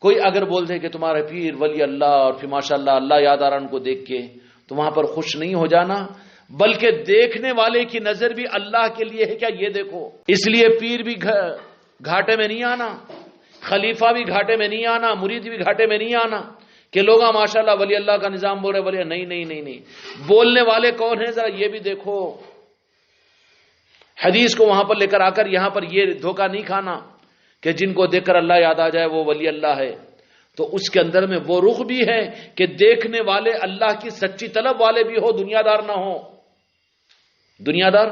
کوئی اگر بول دے کہ تمہارے پیر ولی اللہ اور پھر ماشاءاللہ اللہ یاد آ رہا ان کو دیکھ کے، تو وہاں پر خوش نہیں ہو جانا، بلکہ دیکھنے والے کی نظر بھی اللہ کے لیے ہے کیا یہ دیکھو۔ اس لیے پیر بھی گھاٹے میں نہیں آنا، خلیفہ بھی گھاٹے میں نہیں آنا، مرید بھی گھاٹے میں نہیں آنا کہ لوگ ماشاءاللہ ولی اللہ کا نظام بول رہے ولی نہیں نہیں نہیں نہیں، بولنے والے کون ہیں ذرا یہ بھی دیکھو۔ حدیث کو وہاں پر لے کر آ کر یہاں پر یہ دھوکہ نہیں کھانا کہ جن کو دیکھ کر اللہ یاد آ جائے وہ ولی اللہ ہے، تو اس کے اندر میں وہ رخ بھی ہے کہ دیکھنے والے اللہ کی سچی طلب والے بھی ہو، دنیا دار نہ ہو، دنیا دار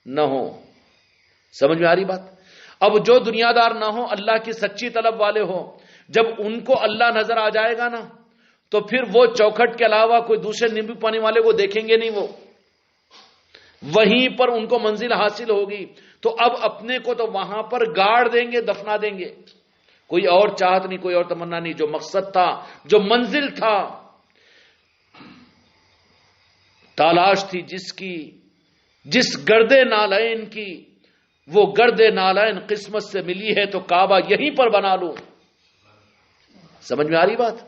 نہ ہو۔ سمجھ میں آ رہی بات؟ اب جو دنیا دار نہ ہو، اللہ کی سچی طلب والے ہو، جب ان کو اللہ نظر آ جائے گا نا تو پھر وہ چوکھٹ کے علاوہ کوئی دوسرے نیمبو پانی والے کو دیکھیں گے نہیں، وہ وہیں پر ان کو منزل حاصل ہوگی، تو اب اپنے کو تو وہاں پر گاڑ دیں گے، دفنا دیں گے۔ کوئی اور چاہت نہیں، کوئی اور تمنا نہیں، جو مقصد تھا، جو منزل تھا، تلاش تھی جس کی، جس گرد نالین کی، وہ گرد نالین قسمت سے ملی ہے تو کعبہ یہیں پر بنا لوں۔ سمجھ میں آ رہی بات؟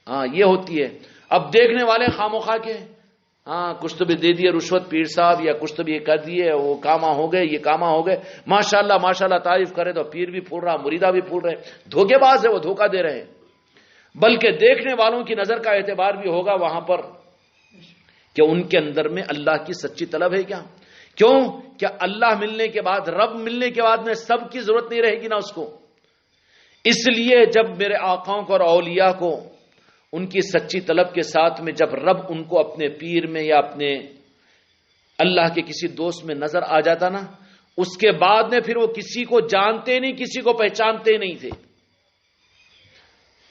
ہاں یہ ہوتی ہے۔ اب دیکھنے والے خاموخواہ کے ہاں کچھ تو بھی دے دیے رشوت پیر صاحب، یا کچھ تو بھی یہ کر دیے، وہ کاما ہو گئے، یہ کاما ہو گئے، ماشاءاللہ ماشاءاللہ تعریف کرے تو پیر بھی پھول رہا، مریدہ بھی پھول رہے، دھوکے باز ہے، وہ دھوکہ دے رہے ہیں۔ بلکہ دیکھنے والوں کی نظر کا اعتبار بھی ہوگا وہاں پر کہ ان کے اندر میں اللہ کی سچی طلب ہے کیا؟ کیوں کہ اللہ ملنے کے بعد، رب ملنے کے بعد میں سب کی ضرورت نہیں رہے گی نا اس کو۔ اس لیے جب میرے آقاؤں کو اور اولیاء کو ان کی سچی طلب کے ساتھ میں جب رب ان کو اپنے پیر میں یا اپنے اللہ کے کسی دوست میں نظر آ جاتا نا، اس کے بعد میں پھر وہ کسی کو جانتے نہیں، کسی کو پہچانتے نہیں تھے۔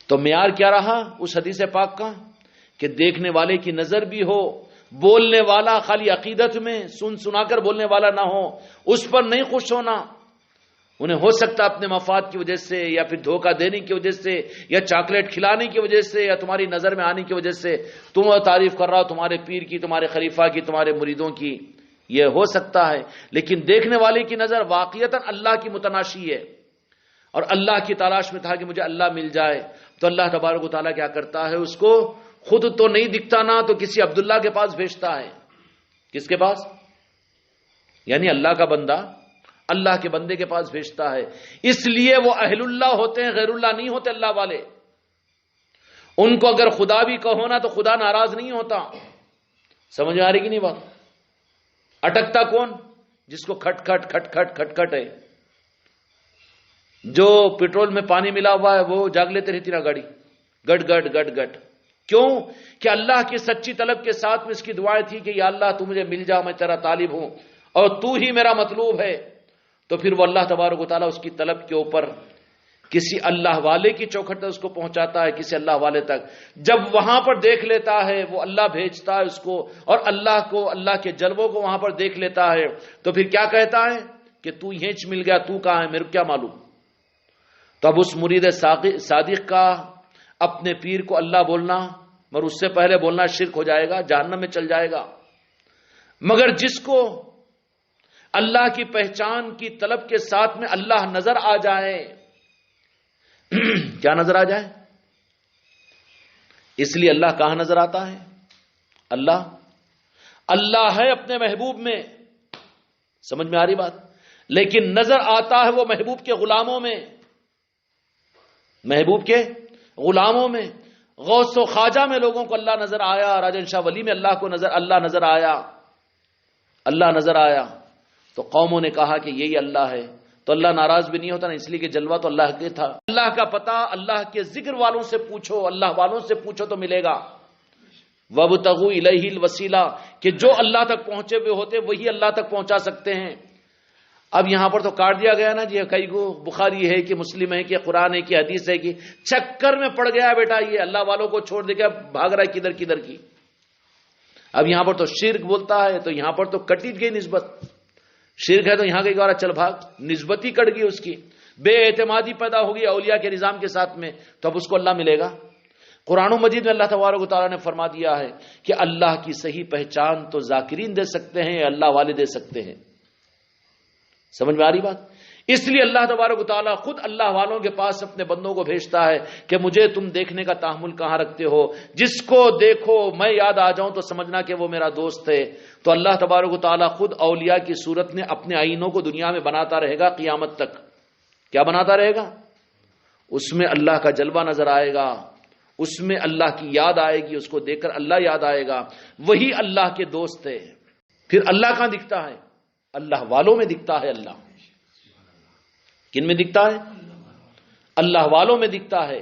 تو معیار کیا رہا اس حدیث پاک کا کہ دیکھنے والے کی نظر بھی ہو، بولنے والا خالی عقیدت میں سن سنا کر بولنے والا نہ ہو، اس پر نہیں خوش ہونا۔ انہیں ہو سکتا اپنے مفاد کی وجہ سے، یا پھر دھوکہ دینے کی وجہ سے، یا چاکلیٹ کھلانے کی وجہ سے، یا تمہاری نظر میں آنے کی وجہ سے تم تعریف کر رہا ہو تمہارے پیر کی، تمہارے خلیفہ کی، تمہارے مریدوں کی، یہ ہو سکتا ہے، لیکن دیکھنے والے کی نظر واقعتاً اللہ کی متناشی ہے، اور اللہ کی تلاش میں تھا کہ مجھے اللہ مل جائے، تو اللہ تبارک و تعالیٰ کیا کرتا ہے، اس کو خود تو نہیں دکھتا نا، تو کسی عبداللہ کے پاس بھیجتا ہے۔ کس کے پاس؟ یعنی اللہ کا بندہ اللہ کے بندے کے پاس بھیجتا ہے۔ اس لیے وہ اہل اللہ ہوتے ہیں، غیر اللہ نہیں ہوتے اللہ والے۔ ان کو اگر خدا بھی کہو نا تو خدا ناراض نہیں ہوتا۔ سمجھ میں آ رہی کہ نہیں بات؟ اٹکتا کون؟ جس کو کھٹ کھٹ کھٹ کھٹ کھٹ کھٹ ہے، جو پیٹرول میں پانی ملا ہوا ہے وہ جاگ لیتے رہتی نا گاڑی، گٹ گٹ گٹ گٹ۔ کیوں کہ اللہ کی سچی طلب کے ساتھ میں اس کی دعائیں تھی کہ یا اللہ تو مجھے مل جا، میں تیرا طالب ہوں اور تو ہی میرا مطلوب ہے۔ تو پھر وہ اللہ تبارک و تعالیٰ اس کی طلب کے اوپر کسی اللہ والے کی چوکھٹ تک اس کو پہنچاتا ہے، کسی اللہ والے تک۔ جب وہاں پر دیکھ لیتا ہے، وہ اللہ بھیجتا ہے اس کو، اور اللہ کو، اللہ کے جلووں کو وہاں پر دیکھ لیتا ہے، تو پھر کیا کہتا ہے کہ تو ہینچ مل گیا، تو کہاں ہے، میرے کو کیا معلوم۔ تو اب اس مرید صادق کا اپنے پیر کو اللہ بولنا، مگر اس سے پہلے بولنا شرک ہو جائے گا، جہنم میں چل جائے گا۔ مگر جس کو اللہ کی پہچان کی طلب کے ساتھ میں اللہ نظر آ جائے، کیا نظر آ جائے؟ اس لیے اللہ کہاں نظر آتا ہے؟ اللہ ہے اپنے محبوب میں، سمجھ میں آ رہی بات؟ لیکن نظر آتا ہے وہ محبوب کے غلاموں میں، محبوب کے غلاموں میں۔ غوث و خواجہ میں لوگوں کو اللہ نظر آیا، راجن شاہ ولی میں اللہ نظر آیا، اللہ نظر آیا، تو قوموں نے کہا کہ یہی اللہ ہے، تو اللہ ناراض بھی نہیں ہوتا نا، اس لیے کہ جلوہ تو اللہ کے تھا۔ اللہ کا پتہ اللہ کے ذکر والوں سے پوچھو، اللہ والوں سے پوچھو تو ملے گا۔ وَابْتَغُوا إِلَيْهِ الْوَسِيلَةَ کہ جو اللہ تک پہنچے ہوئے ہوتے وہی اللہ تک پہنچا سکتے ہیں۔ اب یہاں پر تو کاٹ دیا گیا نا جی، کئی کو بخاری ہے کہ مسلم ہے کہ قرآن ہے کہ حدیث ہے کہ چکر میں پڑ گیا بیٹا، یہ اللہ والوں کو چھوڑ دے کے بھاگ رہا ہے کدھر کدھر کی۔ اب یہاں پر تو شرک بولتا ہے، تو یہاں پر تو کٹی گئی نسبت، شرک ہے تو یہاں کے گوارا چل بھاگ، نسبت ہی کٹ گئی اس کی، بے اعتمادی پیدا ہوگی اولیاء کے نظام کے ساتھ میں، تو اب اس کو اللہ ملے گا۔ قرآن مجید میں اللہ تبارک و تعالیٰ نے فرما دیا ہے کہ اللہ کی صحیح پہچان تو ذاکرین دے سکتے ہیں، اللہ والے دے سکتے ہیں۔ سمجھ میں آ رہی بات؟ اس لیے اللہ تبارک و تعالیٰ خود اللہ والوں کے پاس اپنے بندوں کو بھیجتا ہے کہ مجھے تم دیکھنے کا تحمل کہاں رکھتے ہو، جس کو دیکھو میں یاد آ جاؤں تو سمجھنا کہ وہ میرا دوست ہے۔ تو اللہ تبارک و تعالیٰ خود اولیاء کی صورت میں اپنے آئینوں کو دنیا میں بناتا رہے گا قیامت تک۔ کیا بناتا رہے گا؟ اس میں اللہ کا جلوہ نظر آئے گا، اس میں اللہ کی یاد آئے گی، اس کو دیکھ کر اللہ یاد آئے گا، وہی اللہ کے دوست ہے۔ پھر اللہ کہاں دکھتا ہے؟ اللہ والوں میں دکھتا ہے۔ اللہ کن میں دکھتا ہے؟ اللہ والوں میں دکھتا ہے،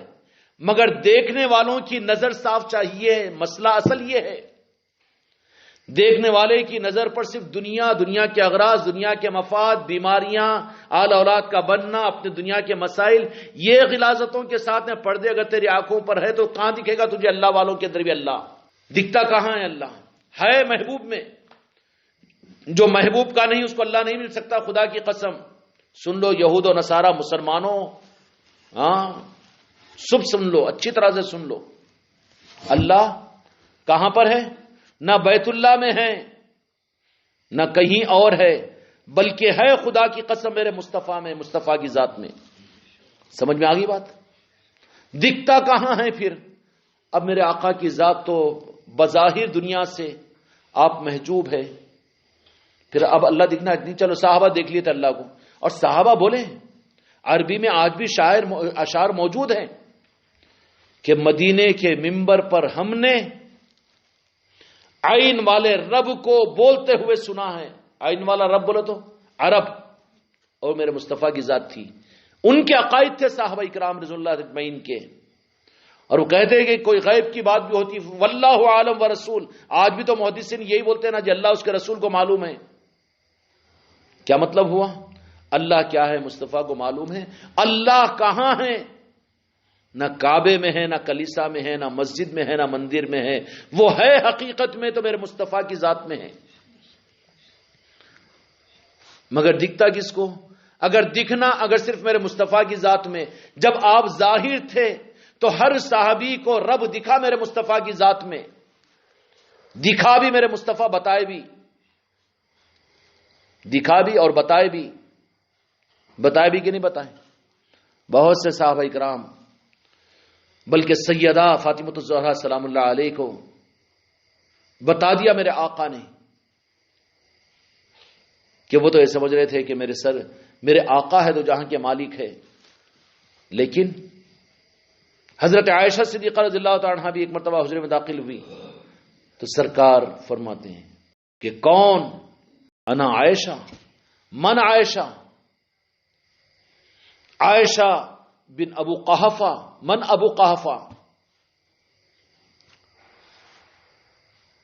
مگر دیکھنے والوں کی نظر صاف چاہیے۔ مسئلہ اصل یہ ہے، دیکھنے والے کی نظر پر صرف دنیا، دنیا کے اغراض، دنیا کے مفاد، بیماریاں، آل اولاد کا بننا، اپنے دنیا کے مسائل، یہ غلاظتوں کے ساتھ میں پردے اگر تیری آنکھوں پر ہے تو کہاں دکھے گا تجھے اللہ والوں کے اندر بھی اللہ دکھتا کہاں ہے؟ اللہ ہے محبوب میں۔ جو محبوب کا نہیں اس کو اللہ نہیں مل سکتا، خدا کی قسم۔ سن لو یہود و نصارہ مسلمانوں، سب سن لو، اچھی طرح سے سن لو، اللہ کہاں پر ہے؟ نہ بیت اللہ میں ہے، نہ کہیں اور ہے، بلکہ ہے خدا کی قسم میرے مصطفیٰ میں، مصطفیٰ کی ذات میں۔ سمجھ میں آ گئی بات؟ دکھتا کہاں ہے پھر؟ اب میرے آقا کی ذات تو بظاہر دنیا سے آپ محجوب ہے، پھر اب اللہ دکھنا نہیں۔ چلو صحابہ دیکھ لیے تھے اللہ کو، اور صحابہ بولے، عربی میں آج بھی اشعار موجود ہیں کہ مدینے کے منبر پر ہم نے عین والے رب کو بولتے ہوئے سنا ہے۔ عین والا رب بولے تو عرب، اور میرے مصطفیٰ کی ذات تھی۔ ان کے عقائد تھے صحابہ اکرام رضی اللہ اجمعین کے، اور وہ کہتے ہیں کہ کوئی غیب کی بات بھی ہوتی واللہ عالم و رسول۔ آج بھی تو محدثین یہی بولتے ہیں نا جی اللہ اس کے رسول کو معلوم ہے۔ کیا مطلب ہوا؟ اللہ کیا ہے مصطفیٰ کو معلوم ہے۔ اللہ کہاں ہے؟ نہ کعبے میں ہے، نہ کلیسا میں ہے، نہ مسجد میں ہے، نہ مندر میں ہے، وہ ہے حقیقت میں تو میرے مصطفیٰ کی ذات میں ہے۔ مگر دکھتا کس کو؟ اگر دکھنا اگر صرف میرے مصطفیٰ کی ذات میں، جب آپ ظاہر تھے تو ہر صحابی کو رب دکھا میرے مصطفیٰ کی ذات میں، دکھا بھی میرے مصطفیٰ، بتائے بھی، دکھا بھی اور بتائے بھی کہ نہیں بتائے؟ بہت سے صحابہ اکرام، بلکہ سیدہ فاطمہ الزہرا سلام اللہ علیہ کو بتا دیا میرے آقا نے کہ وہ تو یہ سمجھ رہے تھے کہ میرے آقا ہے تو جہاں کے مالک ہے، لیکن حضرت عائشہ صدیقہ رضی اللہ تعالی عنہا بھی ایک مرتبہ حجرے میں داخل ہوئی تو سرکار فرماتے ہیں کہ کون؟ انا عائشہ۔ من عائشہ؟ عائشہ بن ابو قحفہ۔ من ابو قحفہ؟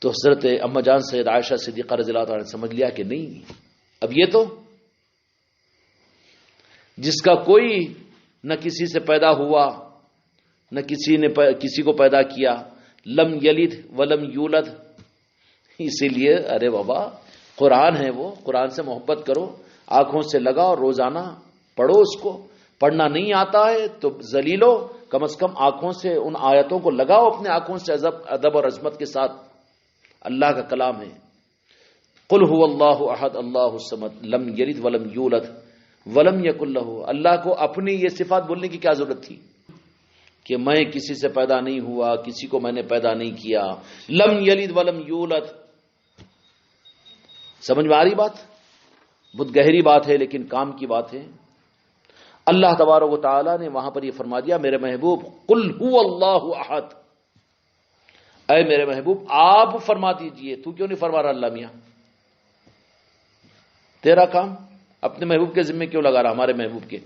تو حضرت اما جان سید عائشہ صدیقہ رضی اللہ تعالی عنہ نے سمجھ لیا کہ نہیں، اب یہ تو جس کا کوئی نہ کسی سے پیدا ہوا نہ کسی نے کسی کو پیدا کیا، لم یلد ولم یولد، اسی لیے ارے بابا قرآن ہے، وہ قرآن سے محبت کرو، آنکھوں سے لگاؤ، روزانہ پڑھو اس کو۔ پڑھنا نہیں آتا ہے تو ذلیلو، کم از کم آنکھوں سے ان آیتوں کو لگاؤ، اپنے آنکھوں سے ادب اور عظمت کے ساتھ۔ اللہ کا کلام ہے، قل هو اللہ احد اللہ الصمد لم یلد ولم یولد ولم یکن لہ۔ اللہ کو اپنی یہ صفات بولنے کی کیا ضرورت تھی کہ میں کسی سے پیدا نہیں ہوا، کسی کو میں نے پیدا نہیں کیا، لم یلد ولم یولد۔ سمجھ میں آ رہی بات؟ بہت گہری بات ہے لیکن کام کی بات ہے۔ اللہ تبارک و تعالی نے وہاں پر یہ فرما دیا میرے محبوب قل هو اللہ احد، اے میرے محبوب آپ فرما دیجئے۔ تو کیوں نہیں فرما رہا اللہ میاں؟ تیرا کام اپنے محبوب کے ذمہ کیوں لگا رہا؟ ہمارے محبوب کے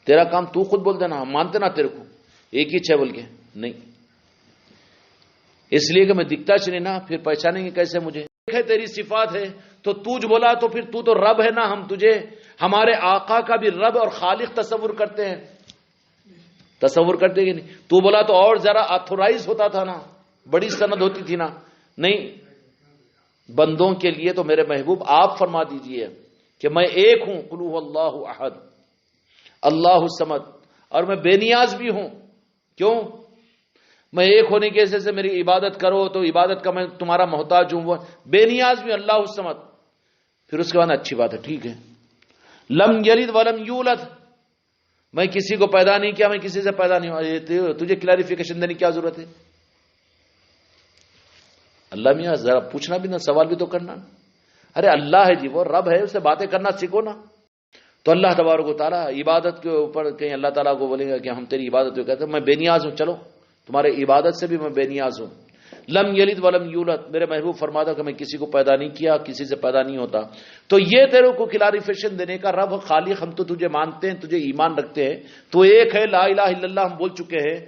تیرا کام تو خود بول دینا، ہم مانتے نا تیرے کو، ایک ہی چھ بول کے نہیں، اس لیے کہ میں دکھتا چلے نا، پھر پہچانیں گے کیسے مجھے؟ تیری صفات ہے تو تجھ بولا تو پھر تو رب ہے نا، ہم تجھے ہمارے آقا کا بھی رب اور خالق تصور کرتے ہیں، تصور کرتے کہ نہیں؟ تو بولا تو اور ذرا آتھورائز ہوتا تھا نا، بڑی سند ہوتی تھی نا، نہیں، بندوں کے لیے تو میرے محبوب آپ فرما دیجئے کہ میں ایک ہوں، قل هو اللہ احد اللہ الصمد، اور میں بے نیاز بھی ہوں۔ کیوں؟ میں ایک ہونے کی وجہ سے میری عبادت کرو تو عبادت کا میں تمہارا محتاج ہوں، وہ بے نیاز بھی اللہ الصمد۔ پھر اس کے بعد اچھی بات ہے، ٹھیک ہے، لم یلد ولم یولد، میں کسی کو پیدا نہیں کیا، میں کسی سے پیدا نہیں ہوا. تجھے کلیریفیکیشن دینے کی کیا ضرورت ہے؟ اللہ میاں ذرا پوچھنا بھی نا، سوال بھی تو کرنا. ارے اللہ ہے جی، وہ رب ہے، اسے باتیں کرنا سیکھو نا. تو اللہ تبارک و تعالیٰ عبادت کے اوپر کہیں اللہ تعالیٰ کو بولے گا کہ ہم تیری عبادت کو کہتے ہیں میں بے نیاز ہوں، چلو تمہارے عبادت سے بھی میں بے نیاز ہوں. لم یلد ولم یولد، میرے محبوب فرماتا کہ میں کسی کو پیدا نہیں کیا، کسی سے پیدا نہیں ہوتا. تو یہ تیرے کو کلیریفیکیشن دینے کا رب خالق ہم تو تجھے مانتے ہیں، تجھے ایمان رکھتے ہیں، تو ایک ہے، لا الہ الا اللہ ہم بول چکے ہیں.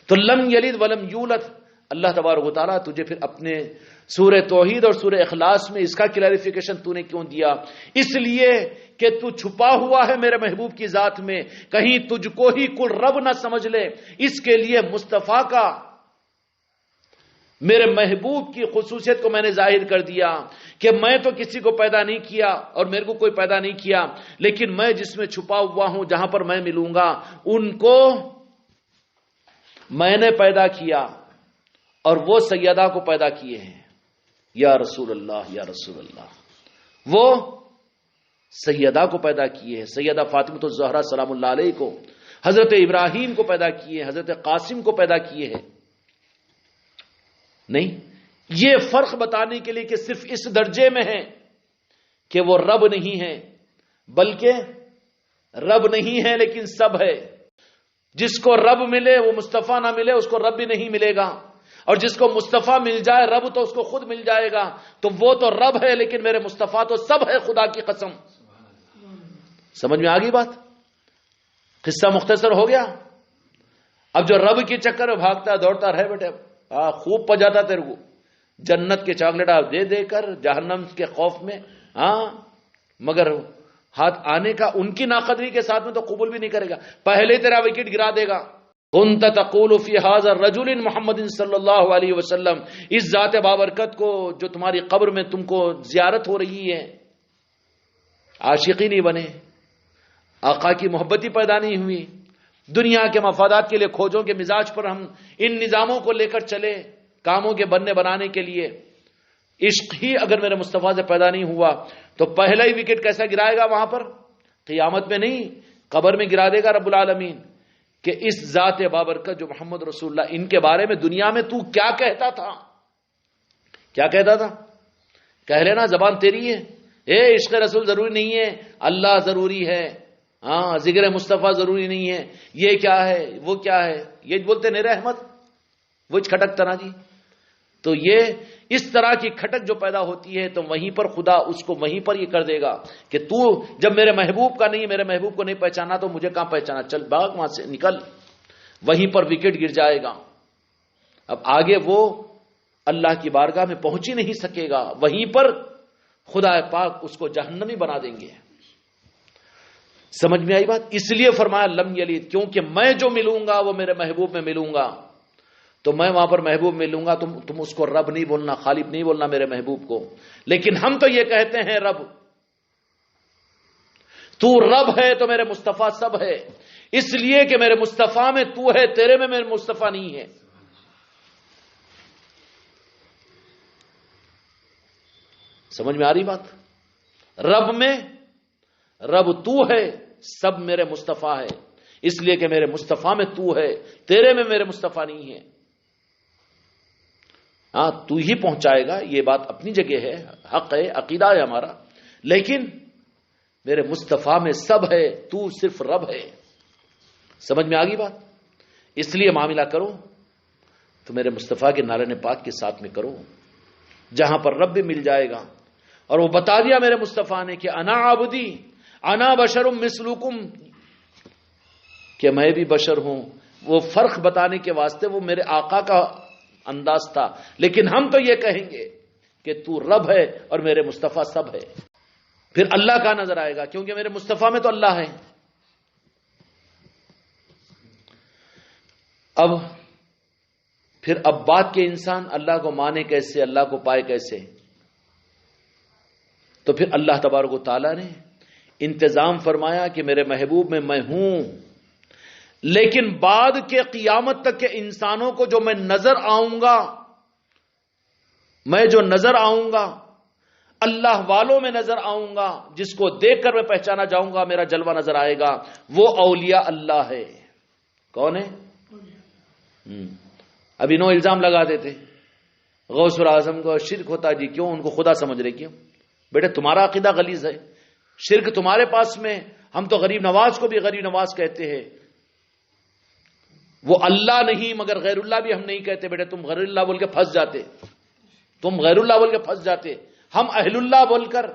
تو لم یلد ولم یولد، اللہ تبارک و تعالیٰ تجھے پھر اپنے سورہ توحید اور سورہ اخلاص میں اس کا کلیریفیکیشن تو نے کیوں دیا؟ اس لیے کہ تو چھپا ہوا ہے میرے محبوب کی ذات میں، کہیں تجھ کو ہی کل رب نہ سمجھ لے. اس کے لیے مصطفیٰ کا، میرے محبوب کی خصوصیت کو میں نے ظاہر کر دیا کہ میں تو کسی کو پیدا نہیں کیا اور میرے کو کوئی پیدا نہیں کیا، لیکن میں جس میں چھپا ہوا ہوں، جہاں پر میں ملوں گا، ان کو میں نے پیدا کیا اور وہ سیدہ کو پیدا کیے ہیں. یا رسول اللہ، یا رسول اللہ، وہ سیدہ کو پیدا کیے ہیں. سیدہ فاطمہ الزہرا سلام اللہ علیہ کو، حضرت ابراہیم کو پیدا کیے ہیں، حضرت قاسم کو پیدا کیے ہیں. نہیں، یہ فرق بتانے کے لیے کہ صرف اس درجے میں ہے کہ وہ رب نہیں ہے، بلکہ رب نہیں ہے لیکن سب ہے. جس کو رب ملے وہ مصطفیٰ نہ ملے اس کو رب بھی نہیں ملے گا، اور جس کو مصطفیٰ مل جائے رب تو اس کو خود مل جائے گا. تو وہ تو رب ہے لیکن میرے مصطفیٰ تو سب ہے، خدا کی قسم. سمجھ میں آ گئی بات؟ قصہ مختصر ہو گیا. اب جو رب کے چکر میں بھاگتا ہے دوڑتا رہے بیٹے، خوب پجاتا تیرے کو جنت کے چاکلیٹ آپ دے دے کر جہنم کے خوف میں، مگر ہاتھ آنے کا ان کی ناقدری کے ساتھ میں تو قبول بھی نہیں کرے گا، پہلے تیرا وکٹ گرا دے گا. كنت تقول في هذا الرجل محمد صلی اللہ علیہ وسلم، اس ذات بابرکت کو جو تمہاری قبر میں تم کو زیارت ہو رہی ہے، عاشقی نہیں بنے، آقا کی محبتی پیدا نہیں ہوئی، دنیا کے مفادات کے لیے کھوجوں کے مزاج پر ہم ان نظاموں کو لے کر چلے کاموں کے بننے بنانے کے لیے. عشق ہی اگر میرے مصطفیٰ سے پیدا نہیں ہوا تو پہلا ہی وکٹ کیسا گرائے گا؟ وہاں پر قیامت میں نہیں، قبر میں گرا دے گا رب العالمین. کہ اس ذات بابرکت جو محمد رسول اللہ، ان کے بارے میں دنیا میں تو کیا کہتا تھا؟ کیا کہتا تھا؟ کہہ لینا، زبان تیری ہے. عشق رسول ضروری نہیں ہے، اللہ ضروری ہے، ذکر مصطفیٰ ضروری نہیں ہے، یہ کیا ہے وہ کیا ہے، یہ بولتے نیر احمد وہ کھٹک تنا جی. تو یہ اس طرح کی کھٹک جو پیدا ہوتی ہے تو وہیں پر خدا اس کو وہیں پر یہ کر دے گا کہ تو جب میرے محبوب کا نہیں، میرے محبوب کو نہیں پہچانا تو مجھے کہاں پہچانا، چل بھاگ وہاں سے نکل. وہیں پر وکٹ گر جائے گا. اب آگے وہ اللہ کی بارگاہ میں پہنچ ہی نہیں سکے گا، وہیں پر خدا پاک اس کو جہنمی بنا دیں گے. سمجھ میں آئی بات؟ اس لیے فرمایا لم یلد، کیونکہ میں جو ملوں گا وہ میرے محبوب میں ملوں گا، تو میں وہاں پر محبوب ملوں گا. تم اس کو رب نہیں بولنا، خالق نہیں بولنا میرے محبوب کو. لیکن ہم تو یہ کہتے ہیں رب، تو رب ہے تو میرے مصطفیٰ سب ہے، اس لیے کہ میرے مصطفیٰ میں تو ہے، تیرے میں میرے مصطفیٰ نہیں ہے. سمجھ میں آ رہی بات؟ رب میں رب تو ہے، سب میرے مصطفیٰ ہے، اس لیے کہ میرے مصطفیٰ میں تو ہے، تیرے میں میرے مصطفیٰ نہیں ہے. تو ہی پہنچائے گا، یہ بات اپنی جگہ ہے، حق ہے، عقیدہ ہے ہمارا، لیکن میرے مصطفیٰ میں سب ہے، تو صرف رب ہے. سمجھ میں آ گئی بات؟ اس لیے معاملہ کرو تو میرے مصطفیٰ کے نارین پاک کے ساتھ میں کرو، جہاں پر رب بھی مل جائے گا. اور وہ بتا دیا میرے مصطفیٰ نے کہ انا عبدی انا بشر مثلکم، کہ میں بھی بشر ہوں. وہ فرق بتانے کے واسطے وہ میرے آقا کا انداز تھا. لیکن ہم تو یہ کہیں گے کہ تو رب ہے اور میرے مصطفیٰ سب ہے. پھر اللہ کا نظر آئے گا، کیونکہ میرے مصطفیٰ میں تو اللہ ہے. اب بات کے انسان اللہ کو مانے کیسے، اللہ کو پائے کیسے؟ تو پھر اللہ تبارک و تعالیٰ نے انتظام فرمایا کہ میرے محبوب میں ہوں، لیکن بعد کے قیامت تک کے انسانوں کو جو میں نظر آؤں گا، میں جو نظر آؤں گا، اللہ والوں میں نظر آؤں گا، جس کو دیکھ کر میں پہچانا جاؤں گا، میرا جلوہ نظر آئے گا، وہ اولیاء اللہ ہے۔ کون ہے؟ ابھی نو الزام لگا دیتے غوث الاعظم کو شرک ہوتا جی، کیوں ان کو خدا سمجھ رہے؟ کیوں بیٹے تمہارا عقیدہ غلیظ ہے، شرک تمہارے پاس میں، ہم تو غریب نواز کو بھی غریب نواز کہتے ہیں، وہ اللہ نہیں مگر غیر اللہ بھی ہم نہیں کہتے، بیٹے تم غیر اللہ بول کے پھنس جاتے، تم غیر اللہ بول کے پھنس جاتے، ہم اہل اللہ بول کر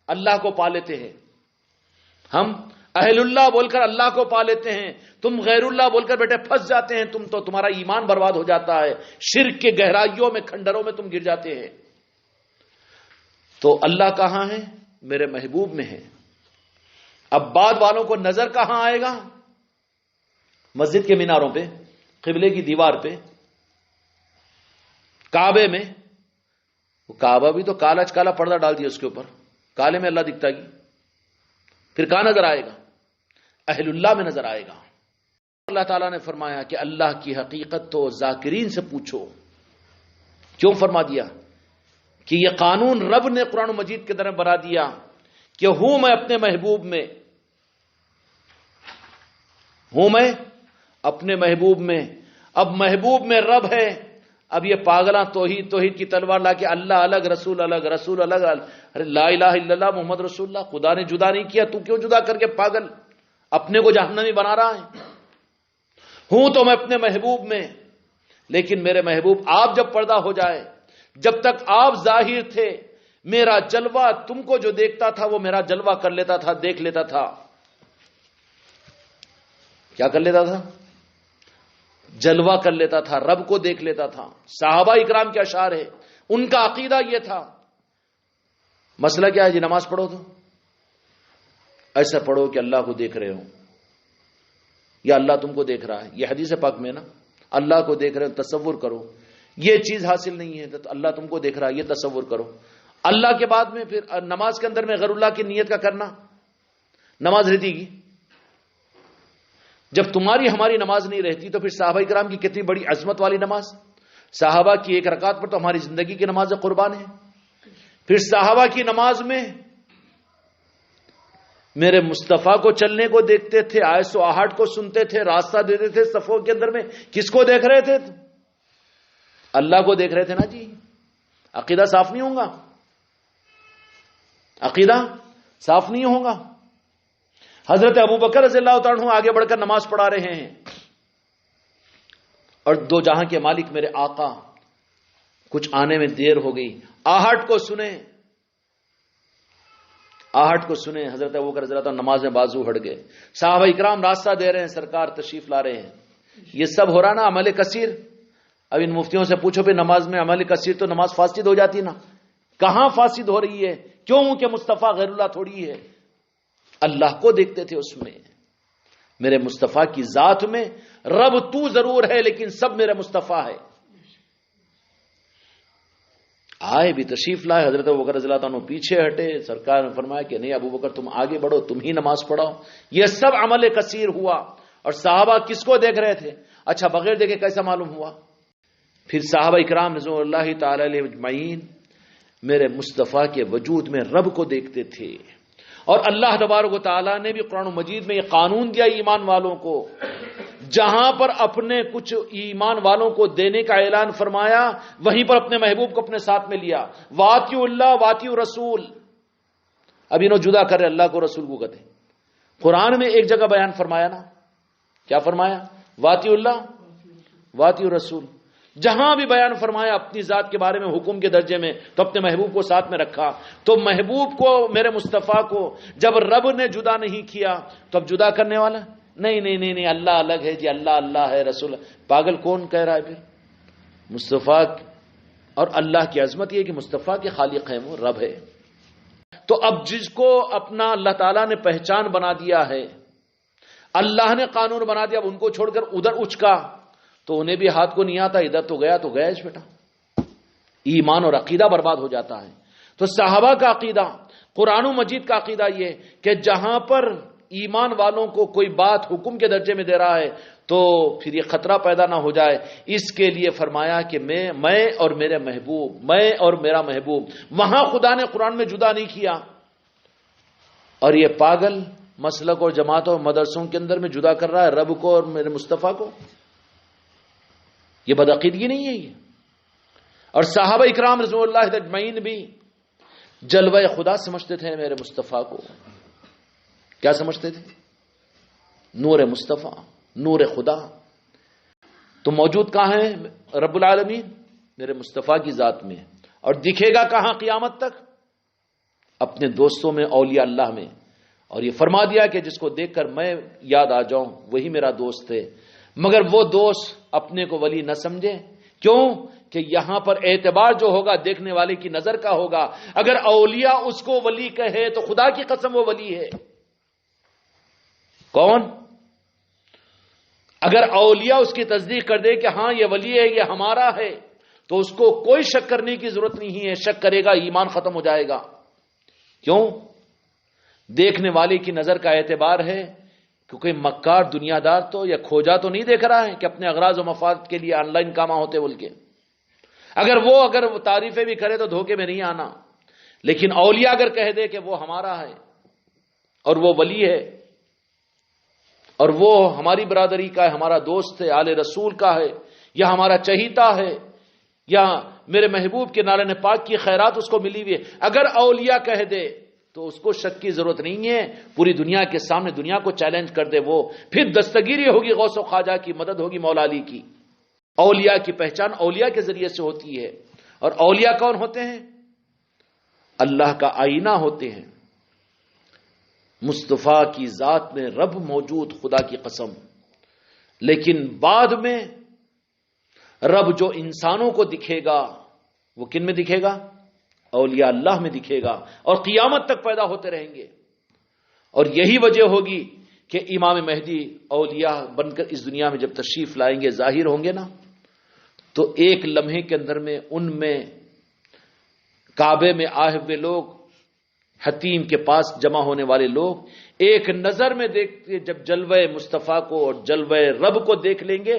اللہ کو پا لیتے ہیں، ہم اہل اللہ بول کر اللہ کو پا لیتے ہیں، تم غیر اللہ بول کر بیٹے پھنس جاتے ہیں، تم تو تمہارا ایمان برباد ہو جاتا ہے، شرک کے گہرائیوں میں کھنڈروں میں تم گر جاتے ہیں۔ تو اللہ کہاں ہے؟ میرے محبوب میں ہے۔ اب بعد والوں کو نظر کہاں آئے گا؟ مسجد کے میناروں پہ، قبلے کی دیوار پہ، کعبے میں، وہ کعبہ بھی تو کالا کالا پردہ ڈال دیا اس کے اوپر، کالے میں اللہ دکھتا گی، پھر کہاں نظر آئے گا؟ اہل اللہ میں نظر آئے گا۔ اللہ تعالیٰ نے فرمایا کہ اللہ کی حقیقت تو ذاکرین سے پوچھو۔ کیوں فرما دیا؟ کہ یہ قانون رب نے قرآن مجید کے درمیان بنا دیا کہ ہوں میں اپنے محبوب میں، ہوں میں اپنے محبوب میں۔ اب محبوب میں رب ہے، اب یہ پاگلاں توحید کی تلوار لا کے اللہ الگ رسول الگ، رسول الگ، ارے لا الہ الا اللہ محمد رسول اللہ، خدا نے جدا نہیں کیا، تو کیوں جدا کر کے پاگل اپنے کو جہنمی بنا رہا ہے؟ ہوں تو میں اپنے محبوب میں، لیکن میرے محبوب آپ جب پردہ ہو جائے، جب تک آپ ظاہر تھے، میرا جلوہ تم کو جو دیکھتا تھا وہ میرا جلوہ کر لیتا تھا، دیکھ لیتا تھا۔ کیا کر لیتا تھا؟ جلوہ کر لیتا تھا، رب کو دیکھ لیتا تھا۔ صحابہ اکرام کے اشعار ہے، ان کا عقیدہ یہ تھا۔ مسئلہ کیا ہے جی؟ نماز پڑھو تو ایسا پڑھو کہ اللہ کو دیکھ رہے ہو، یا اللہ تم کو دیکھ رہا ہے، یہ حدیث پاک میں نا، اللہ کو دیکھ رہے ہو، تصور کرو۔ یہ چیز حاصل نہیں ہے تو اللہ تم کو دیکھ رہا ہے، یہ تصور کرو۔ اللہ کے بعد میں پھر نماز کے اندر میں غیر اللہ کی نیت کا کرنا، نماز رہتی گی؟ جب تمہاری ہماری نماز نہیں رہتی تو پھر صحابہ کرام کی کتنی بڑی عظمت والی نماز، صحابہ کی ایک رکعت پر تو ہماری زندگی کی نماز قربان ہے۔ پھر صحابہ کی نماز میں میرے مصطفیٰ کو چلنے کو دیکھتے تھے، آیت و آہٹ کو سنتے تھے، راستہ دیتے تھے صفوں کے اندر میں، کس کو دیکھ رہے تھے؟ اللہ کو دیکھ رہے تھے نا جی۔ عقیدہ صاف نہیں ہوگا، عقیدہ صاف نہیں ہوگا۔ حضرت ابوبکر رضی اللہ تعالیٰ عنہ آگے بڑھ کر نماز پڑھا رہے ہیں، اور دو جہاں کے مالک میرے آقا، کچھ آنے میں دیر ہو گئی، آہٹ کو سنے، آہٹ کو سنے، حضرت ابوبکر رضی اللہ تعالیٰ نماز میں بازو ہٹ گئے، صحابہ اکرام راستہ دے رہے ہیں، سرکار تشریف لا رہے ہیں۔ یہ سب ہو رہا نا عمل کثیر۔ اب ان مفتیوں سے پوچھو پہ نماز میں عمل کثیر تو نماز فاسد ہو جاتی نا؟ کہاں فاسد ہو رہی ہے؟ کیوں کہ مصطفیٰ غیر اللہ تھوڑی ہے، اللہ کو دیکھتے تھے اس میں، میرے مصطفیٰ کی ذات میں۔ رب تو ضرور ہے لیکن سب میرے مصطفیٰ ہے۔ آئے بھی تشریف لائے، حضرت ابوبکر رضی اللہ عنہ پیچھے ہٹے، سرکار نے فرمایا کہ نہیں ابوبکر تم آگے بڑھو، تم ہی نماز پڑھاؤ۔ یہ سب عمل کثیر ہوا، اور صحابہ کس کو دیکھ رہے تھے؟ اچھا بغیر دیکھے کیسا معلوم ہوا؟ پھر صحابہ اکرام رضوان اللہ تعالی علیہ اجمعین میرے مصطفیٰ کے وجود میں رب کو دیکھتے تھے۔ اور اللہ تبارک و تعالیٰ نے بھی قرآن مجید میں یہ قانون دیا ایمان والوں کو، جہاں پر اپنے کچھ ایمان والوں کو دینے کا اعلان فرمایا، وہیں پر اپنے محبوب کو اپنے ساتھ میں لیا۔ واتیو اللہ واتیو رسول، اب انہوں جدا کر رہے اللہ کو رسول کو کہتے۔ قرآن میں ایک جگہ بیان فرمایا نا، کیا فرمایا؟ واتیو اللہ واتیو رسول۔ جہاں بھی بیان فرمایا اپنی ذات کے بارے میں حکم کے درجے میں تو اپنے محبوب کو ساتھ میں رکھا۔ تو محبوب کو، میرے مصطفیٰ کو جب رب نے جدا نہیں کیا تو اب جدا کرنے والا نہیں، اللہ الگ ہے جی، اللہ اللہ ہے، رسول پاگل کون کہہ رہا ہے پھر؟ مصطفیٰ اور اللہ کی عظمت یہ کہ مصطفیٰ کے خالق ہیں، وہ رب ہے۔ تو اب جس کو اپنا اللہ تعالیٰ نے پہچان بنا دیا ہے، اللہ نے قانون بنا دیا، اب ان کو چھوڑ کر ادھر اچکا تو انہیں بھی ہاتھ کو نہیں آتا، ادھر تو گیا بیٹا، ایمان اور عقیدہ برباد ہو جاتا ہے۔ تو صحابہ کا عقیدہ، قرآن مجید کا عقیدہ یہ کہ جہاں پر ایمان والوں کو کوئی بات حکم کے درجے میں دے رہا ہے تو پھر یہ خطرہ پیدا نہ ہو جائے، اس کے لیے فرمایا کہ میں اور میرے محبوب، میں اور میرا محبوب، وہاں خدا نے قرآن میں جدا نہیں کیا. اور یہ پاگل مسلک اور جماعتوں اور مدرسوں کے اندر میں جدا کر رہا ہے رب کو اور میرے مصطفیٰ کو. یہ بدعقیدگی نہیں ہے یہ. اور صحابہ اکرام رضوان اللہ اجمعین بھی جلوہ خدا سمجھتے تھے میرے مصطفیٰ کو. کیا سمجھتے تھے؟ نور مصطفیٰ، نور خدا. تو موجود کہاں ہے رب العالمین؟ میرے مصطفیٰ کی ذات میں. اور دکھے گا کہاں قیامت تک؟ اپنے دوستوں میں، اولیاء اللہ میں. اور یہ فرما دیا کہ جس کو دیکھ کر میں یاد آ جاؤں وہی میرا دوست ہے. مگر وہ دوست اپنے کو ولی نہ سمجھے. کیوں؟ کہ یہاں پر اعتبار جو ہوگا دیکھنے والے کی نظر کا ہوگا. اگر اولیاء اس کو ولی کہے تو خدا کی قسم وہ ولی ہے. کون؟ اگر اولیاء اس کی تصدیق کر دے کہ ہاں یہ ولی ہے، یہ ہمارا ہے، تو اس کو کوئی شک کرنے کی ضرورت نہیں ہے. شک کرے گا ایمان ختم ہو جائے گا. کیوں؟ دیکھنے والے کی نظر کا اعتبار ہے. کیونکہ مکار دنیا دار تو یا کھوجا تو نہیں دیکھ رہا ہے کہ اپنے اغراض و مفاد کے لیے آن لائن کاماں ہوتے بول کے. اگر وہ تعریفیں بھی کرے تو دھوکے میں نہیں آنا. لیکن اولیاء اگر کہہ دے کہ وہ ہمارا ہے اور وہ ولی ہے اور وہ ہماری برادری کا ہے، ہمارا دوست ہے، آل رسول کا ہے، یا ہمارا چہیتا ہے، یا میرے محبوب کے نالے پاک کی خیرات اس کو ملی ہوئی ہے، اگر اولیاء کہہ دے تو اس کو شک کی ضرورت نہیں ہے. پوری دنیا کے سامنے دنیا کو چیلنج کر دے وہ، پھر دستگیری ہوگی غوث و خواجہ کی، مدد ہوگی مولا علی کی. اولیاء کی پہچان اولیاء کے ذریعے سے ہوتی ہے. اور اولیاء کون ہوتے ہیں؟ اللہ کا آئینہ ہوتے ہیں. مصطفیٰ کی ذات میں رب موجود، خدا کی قسم. لیکن بعد میں رب جو انسانوں کو دکھے گا وہ کن میں دکھے گا؟ اولیاء اللہ میں دکھے گا. اور قیامت تک پیدا ہوتے رہیں گے. اور یہی وجہ ہوگی کہ امام مہدی اولیاء بن کر اس دنیا میں جب تشریف لائیں گے، ظاہر ہوں گے نا، تو ایک لمحے کے اندر میں ان میں کعبے میں آئے ہوئے لوگ، حتیم کے پاس جمع ہونے والے لوگ ایک نظر میں دیکھتے جب جلوہ مصطفیٰ کو اور جلوہ رب کو دیکھ لیں گے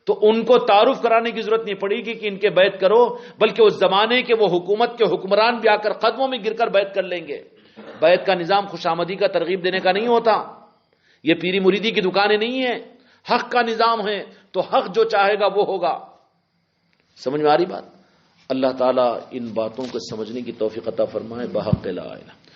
تو ان کو تعارف کرانے کی ضرورت نہیں پڑے گی کہ ان کے بیعت کرو، بلکہ اس زمانے کے وہ حکومت کے حکمران بھی آ کر قدموں میں گر کر بیعت کر لیں گے. بیعت کا نظام خوش آمدی کا ترغیب دینے کا نہیں ہوتا. یہ پیری مریدی کی دکانیں نہیں ہیں. حق کا نظام ہے تو حق جو چاہے گا وہ ہوگا. سمجھ میں آ رہی بات؟ اللہ تعالیٰ ان باتوں کو سمجھنے کی توفیق عطا فرمائے. بحق لا الہ